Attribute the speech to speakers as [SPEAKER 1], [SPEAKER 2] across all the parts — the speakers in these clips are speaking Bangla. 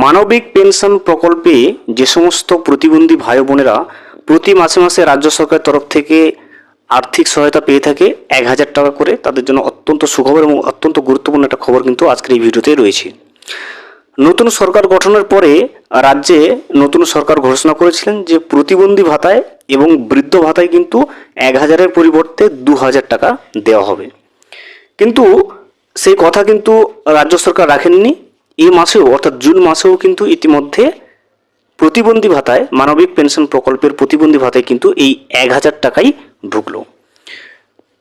[SPEAKER 1] মানবিক পেনশন প্রকল্পে যে সমস্ত প্রতিবন্ধী ভাই বোনেরা প্রতি মাসে মাসে রাজ্য সরকারের তরফ থেকে আর্থিক সহায়তা পেয়ে থাকে ১,০০০ টাকা করে, তাদের জন্য অত্যন্ত সুখবর এবং অত্যন্ত গুরুত্বপূর্ণ একটা খবর কিন্তু আজকের এই ভিডিওতে রয়েছে। নতুন সরকার গঠনের পরে রাজ্যে নতুন সরকার ঘোষণা করেছিলেন যে প্রতিবন্ধী ভাতায় এবং বৃদ্ধ ভাতায় কিন্তু ১,০০০-এর পরিবর্তে ২,০০০ টাকা দেওয়া হবে। কিন্তু সেই কথা কিন্তু রাজ্য সরকার রাখেননি। এই মাসেও অর্থাৎ জুন মাসেও কিন্তু ইতিমধ্যে প্রতিবন্ধী ভাতায় মানবিক পেনশন প্রকল্পের প্রতিবন্ধী ভাতায় কিন্তু এই ১,০০০ টাকাই ঢুকলো।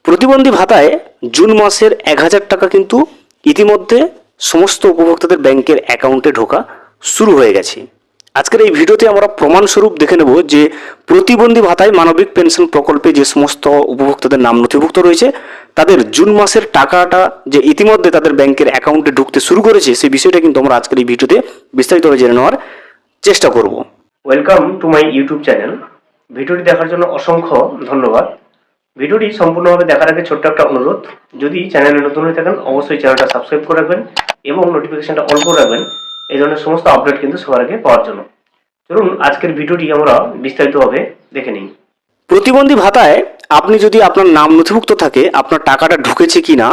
[SPEAKER 1] প্রতিবন্ধী ভাতায় জুন মাসের ১,০০০ টাকা কিন্তু ইতিমধ্যে সমস্ত উপভোক্তাদের ব্যাংকের অ্যাকাউন্টে ঢোকা শুরু হয়ে গেছে। আজকের এই ভিডিওতে আমরা প্রমাণস্বরূপ দেখে নেব যে প্রতিবন্ধী ভাতায় মানবিক পেনশন প্রকল্পে যে সমস্ত উপভোক্তাদের নাম নথিভুক্ত রয়েছে তাদের জুন মাসের টাকাটা যে ইতিমধ্যে তাদের ব্যাংকের অ্যাকাউন্টে ঢুকতে শুরু করেছে সেই বিষয়টা কিন্তু আমরা আজকের এই ভিডিওতে বিস্তারিতভাবে জেনে নেওয়ার চেষ্টা করব। Welcome to my YouTube channel. ভিডিওটি দেখার জন্য অসংখ্য ধন্যবাদ। ভিডিওটি সম্পূর্ণভাবে দেখার আগে ছোট্ট একটা অনুরোধ, যদি চ্যানেলে নতুন হয়ে থাকেন অবশ্যই চ্যানেলটা সাবস্ক্রাইব করে রাখবেন এবং নোটিফিকেশনটা অন করে রাখবেন এই ধরনের সমস্ত আপডেট কিন্তু সবার আগে পাওয়ার জন্য। চলুন আজকের ভিডিওটি আমরা বিস্তারিতভাবে দেখে নিই। প্রতিবন্ধী ভাতায় আপনি যদি আপনার নাম নথিভুক্ত থাকে, আপনার টাকাটা ঢুকেছে কিনা,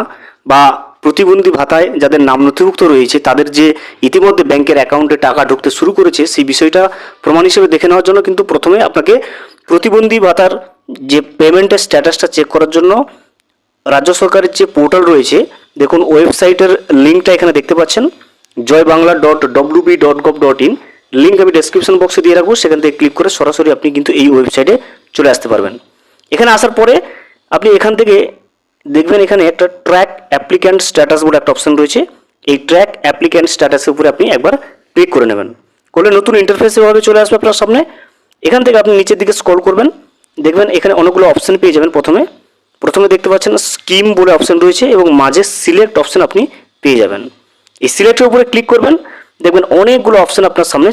[SPEAKER 1] বা প্রতিবন্ধী ভাতায় যাদের নাম নথিভুক্ত রয়েছে তাদের যে ইতিমধ্যে ব্যাংকের অ্যাকাউন্টে টাকা ঢুকতে শুরু করেছে সেই বিষয়টা প্রমাণ হিসেবে দেখে নেওয়ার জন্য কিন্তু প্রথমে আপনাকে প্রতিবন্ধী ভাতার যে পেমেন্টের স্ট্যাটাসটা চেক করার জন্য রাজ্য সরকারের যে পোর্টাল রয়েছে, দেখুন ওয়েবসাইটের লিঙ্কটা এখানে দেখতে পাচ্ছেন, joybangla.wb.gov.in, লিঙ্ক আমি ডেসক্রিপশন বক্সে দিয়ে রাখবো, সেখান থেকে ক্লিক করে সরাসরি আপনি কিন্তু এই ওয়েবসাইটে চলে আসতে পারবেন। এখানে আসার পরে আপনি এখান থেকে দেখবেন এখানে একটা ট্র্যাক অ্যাপ্লিক্যান্ট স্ট্যাটাস বলে একটা অপশন রয়েছে। এই ট্র্যাক অ্যাপ্লিক্যান্ট স্ট্যাটাসের উপরে আপনি একবার ক্লিক করে নেবেন, করলে নতুন ইন্টারফেস এভাবে চলে আসবে আপনার সামনে। এখান থেকে আপনি নিচের দিকে স্ক্রল করবেন, দেখবেন এখানে অনেকগুলো অপশন পেয়ে যাবেন। প্রথমে দেখতে পাচ্ছেন স্কিম বলে অপশন রয়েছে এবং মাঝে সিলেক্ট অপশন আপনি পেয়ে যাবেন। এই সিলেক্টের উপরে ক্লিক করবেন, দেখবেন অনেকগুলো অপশন আপনার সামনে,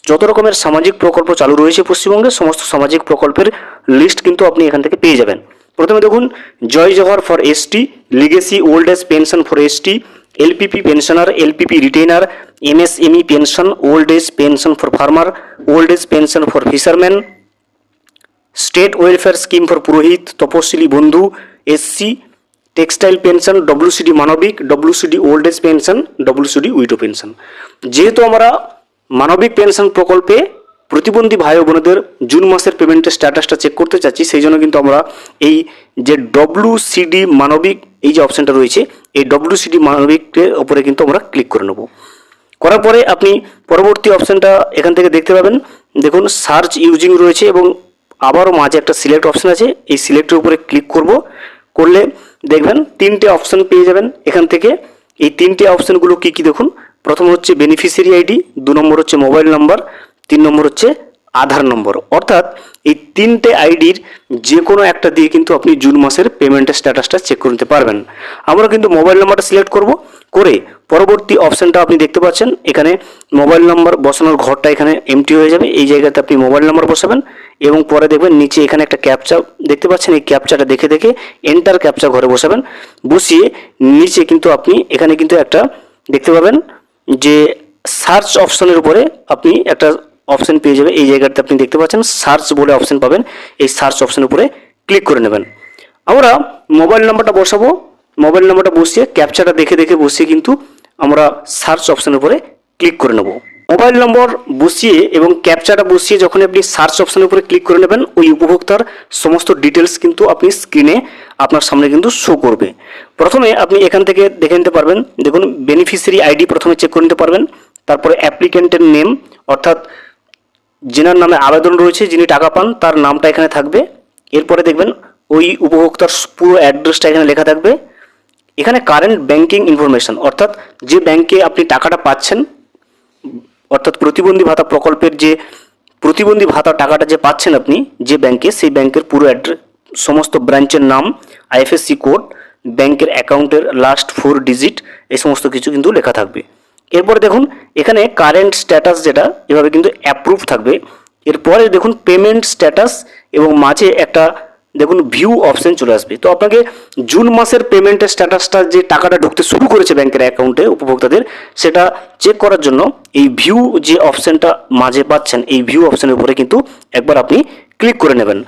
[SPEAKER 1] যত রকমের সামাজিক প্রকল্প চালু রয়েছে পশ্চিমবঙ্গে সমস্ত সামাজিক প্রকল্পের লিস্ট কিন্তু আপনি এখান থেকে পেয়ে যাবেন। প্রথমে দেখুন Jai Johar for ST, legacy old age pension for ST, LPP pensioner, LPP retainer, MSME pension, old age pension for farmer, old age pension for fisherman, state welfare scheme for purohit, Taposili Bandhu, SC, textile pension, WCD Manabik, WCD old age pension, WCD widow pension. যেহেতু আমরা মানবিক পেনশন প্রকল্পে প্রতিবন্ধী ভাই বোনেদের জুন মাসের পেমেন্টের স্ট্যাটাসটা চেক করতে চাচ্ছি, সেই জন্য কিন্তু আমরা এই যে ডব্লিউসিডি মানবিক এই যে অপশানটা রয়েছে এই ডব্লিউসিডি মানবিকের ওপরে কিন্তু আমরা ক্লিক করে নেব। করার পরে আপনি পরবর্তী অপশানটা এখান থেকে দেখতে পাবেন, দেখুন সার্চ ইউজিং রয়েছে এবং আবারও মাঝে একটা সিলেক্ট অপশান আছে। এই সিলেক্টের উপরে ক্লিক করলে দেখবেন তিনটে অপশান পেয়ে যাবেন এখান থেকে। এই তিনটে অপশানগুলো কী কী দেখুন, প্রথম হচ্ছে বেনিফিশিয়ারি আইডি, 2 নম্বর হচ্ছে মোবাইল নাম্বার, 3 নম্বর হচ্ছে আধার নম্বর। অর্থাৎ এই তিনটে আইডির যে কোনো একটা দিয়ে কিন্তু আপনি জুন মাসের পেমেন্টের স্ট্যাটাসটা চেক করে নিতে পারবেন। আমরা কিন্তু মোবাইল নাম্বারটা সিলেক্ট করে পরবর্তী অপশানটা আপনি দেখতে পাচ্ছেন এখানে মোবাইল নাম্বার বসানোর ঘরটা এখানে এমটি হয়ে যাবে। এই জায়গাতে আপনি মোবাইল নাম্বার বসাবেন এবং পরে দেখবেন নিচে এখানে একটা ক্যাপচা দেখতে পাচ্ছেন, এই ক্যাপচাটা দেখে এন্টার ক্যাপচা ঘরে বসাবেন। বসিয়ে নিচে কিন্তু আপনি এখানে কিন্তু একটা দেখতে পাবেন যে সার্চ অপশনের উপরে আপনি একটা অপশন পেয়ে যাবে। এই জায়গাতে আপনি দেখতে পাচ্ছেন সার্চ বলে অপশন পাবেন, এই সার্চ অপশনের উপরে ক্লিক করে নেবেন। আমরা মোবাইল নাম্বারটা বসাবো, মোবাইল নাম্বারটা বসিয়ে ক্যাপচাটা দেখে বসিয়ে কিন্তু আমরা সার্চ অপশনের উপরে ক্লিক করে নেব। মোবাইল নম্বর বসিয়ে এবং ক্যাপচাটা বসিয়ে যখন আপনি সার্চ অপশনের উপরে ক্লিক করে নেবেন, ওই উপভোক্তার সমস্ত ডিটেলস কিন্তু আপনি স্ক্রিনে আপনার সামনে কিন্তু শো করবে। প্রথমে আপনি এখান থেকে দেখে নিতে পারবেন, দেখুন বেনিফিশিয়ারি আইডি প্রথমে চেক করে নিতে পারবেন, তারপরে অ্যাপ্লিক্যান্টের নেম অর্থাৎ যেনার নামে আবেদন রয়েছে, যিনি টাকা পান তার নামটা এখানে থাকবে। এরপরে দেখবেন ওই উপভোক্তার পুরো অ্যাড্রেসটা এখানে লেখা থাকবে। এখানে কারেন্ট ব্যাংকিং ইনফরমেশন অর্থাৎ যে ব্যাংকে আপনি টাকাটা পাচ্ছেন, অর্থাৎ প্রতিবন্ধী ভাতা প্রকল্পের যে প্রতিবন্ধী ভাতা টাকাটা যে পাচ্ছেন আপনি যে ব্যাংকে, সেই ব্যাংকের পুরো অ্যাড্রেস, সমস্ত ব্রাঞ্চের নাম, আইএফএসসি কোড, ব্যাংকের অ্যাকাউন্টের লাস্ট 4 ডিজিট, এই সমস্ত কিছু কিন্তু লেখা থাকবে। এরপরে দেখুন এখানে কারেন্ট স্ট্যাটাস যেটা এভাবে কিন্তু অ্যাপ্রুভ থাকবে। এরপরে দেখুন পেমেন্ট স্ট্যাটাস এবং মাঝে একটা দেখুন ভিউ অপশন চলে আসবে। তো আপনাকে জুন মাসের পেমেন্টের স্ট্যাটাসটা যে টাকাটা ঢুকতে শুরু করেছে ব্যাংকের অ্যাকাউন্টে উপভোক্তাদের, সেটা চেক করার জন্য এই ভিউ যে অপশনটা মাঝে পাচ্ছেন, এই ভিউ অপশনের উপরে কিন্তু একবার আপনি ক্লিক করে নেবেন।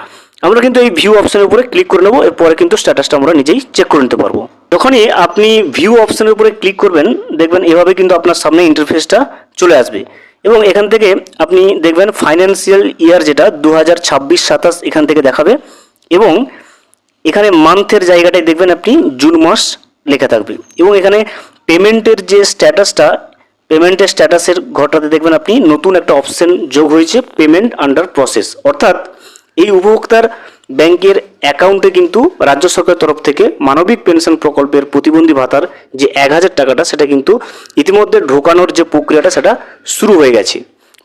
[SPEAKER 1] আমরা কিন্তু এই ভিউ অপশনের উপরে ক্লিক করে নেব, এরপরে কিন্তু স্ট্যাটাসটা আমরা নিজেই চেক করে নিতে পারবো। যখনই আপনি ভিউ অপশনের উপরে ক্লিক করবেন, দেখবেন এভাবে কিন্তু আপনার সামনে ইন্টারফেসটা চলে আসবে এবং এখান থেকে আপনি দেখবেন ফাইন্যান্সিয়াল ইয়ার যেটা 2026-27 এখান থেকে দেখাবে এবং এখানে মান্থের জায়গাটায় দেখবেন আপনি জুন মাস লেখা থাকবে এবং এখানে পেমেন্টের যে স্ট্যাটাসটা, পেমেন্টের স্ট্যাটাসের ঘরটাতে দেখবেন আপনি নতুন একটা অপশন যোগ হয়েছে পেমেন্ট আন্ডার প্রসেস, অর্থাৎ এই উপভোক্তার ব্যাংকের অ্যাকাউন্টে কিন্তু রাজ্য সরকারের তরফ থেকে মানবিক পেনশন প্রকল্পের প্রতিবন্ধী ভাতার যে 1000 টাকাটা সেটা কিন্তু ইতিমধ্যে ঢোকানোর যে প্রক্রিয়াটা সেটা শুরু হয়ে গেছে।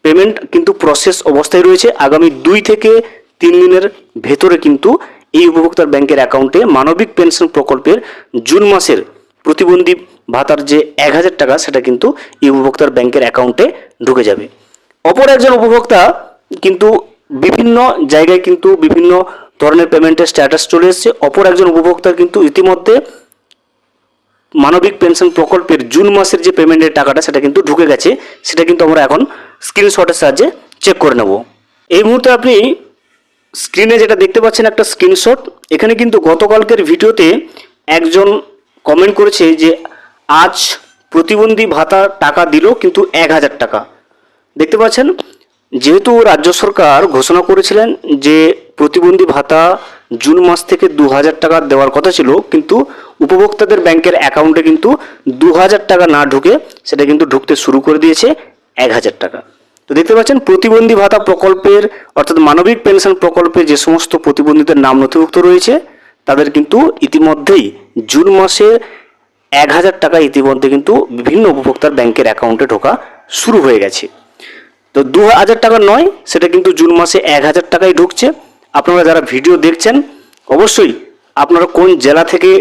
[SPEAKER 1] পেমেন্ট কিন্তু প্রসেস অবস্থায় রয়েছে। আগামী 2 থেকে 3 দিনের ভেতরে কিন্তু এই উপভোক্তার ব্যাংকের অ্যাকাউন্টে মানবিক পেনশন প্রকল্পের জুন মাসের প্রতিবন্ধী ভাতার যে 1000 টাকা সেটা কিন্তু এই উপভোক্তার ব্যাংকের অ্যাকাউন্টে ঢুকে যাবে। অপর একজন উপভোক্তা কিন্তু বিভিন্ন জায়গায় কিন্তু বিভিন্ন ধরনের পেমেন্টের স্ট্যাটাস চলে এসেছে। অপর একজন উপভোক্তার কিন্তু ইতিমধ্যে মানবিক পেনশন প্রকল্পের জুন মাসের যে পেমেন্টের টাকাটা সেটা কিন্তু ঢুকে গেছে, সেটা কিন্তু আমরা এখন স্ক্রিনশটের সাহায্যে চেক করে নেব। এই মুহূর্তে আপনি স্ক্রিনে যেটা দেখতে পাচ্ছেন একটা স্ক্রিনশট, এখানে কিন্তু গতকালকের ভিডিওতে একজন কমেন্ট করেছে যে আজ প্রতিবন্ধী ভাতা টাকা দিল কিন্তু 1000 টাকা। দেখতে পাচ্ছেন, যেহেতু রাজ্য সরকার ঘোষণা করেছিলেন যে প্রতিবন্ধী ভাতা জুন মাস থেকে 2000 টাকা দেওয়ার কথা ছিল, কিন্তু উপভোক্তাদের ব্যাংকের অ্যাকাউন্টে কিন্তু 2000 টাকা না ঢুকে সেটা কিন্তু ঢুকতে শুরু করে দিয়েছে 1000 টাকা। তো দেখতে পাচ্ছেন প্রতিবন্ধী ভাতা প্রকল্পের অর্থাৎ মানবিক পেনশন প্রকল্পে যে সমস্ত প্রতিবন্ধীদের নাম নথিভুক্ত রয়েছে তাদের কিন্তু ইতিমধ্যেই জুন মাসে 1000 টাকা ইতিমধ্যে কিন্তু বিভিন্ন উপভোক্তার ব্যাংকের অ্যাকাউন্টে ঢোকা শুরু হয়ে গেছে। তো 2000 টাকা নয়, সেটা কিন্তু জুন মাসে 1000 টাকাই ঢুকছে। আপনারা যারা ভিডিও দেখছেন অবশ্যই আপনারা কোন জেলা থেকে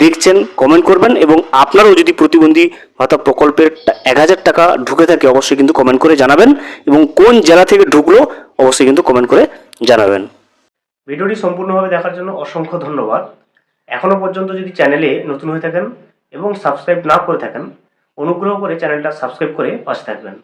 [SPEAKER 1] দেখছেন কমেন্ট করবেন এবং আপনারাও যদি প্রতিবন্ধী ভাতা প্রকল্পের 1000 টাকা ঢুকে থাকে অবশ্যই কিন্তু কমেন্ট করে জানাবেন এবং কোন জেলা থেকে ঢুকলো অবশ্যই কিন্তু কমেন্ট করে জানাবেন। ভিডিওটি সম্পূর্ণভাবে দেখার জন্য অসংখ্য ধন্যবাদ। এখনও পর্যন্ত যদি চ্যানেলে নতুন হয়ে থাকেন এবং সাবস্ক্রাইব না করে থাকেন, অনুগ্রহ করে চ্যানেলটা সাবস্ক্রাইব করে পাশে থাকবেন।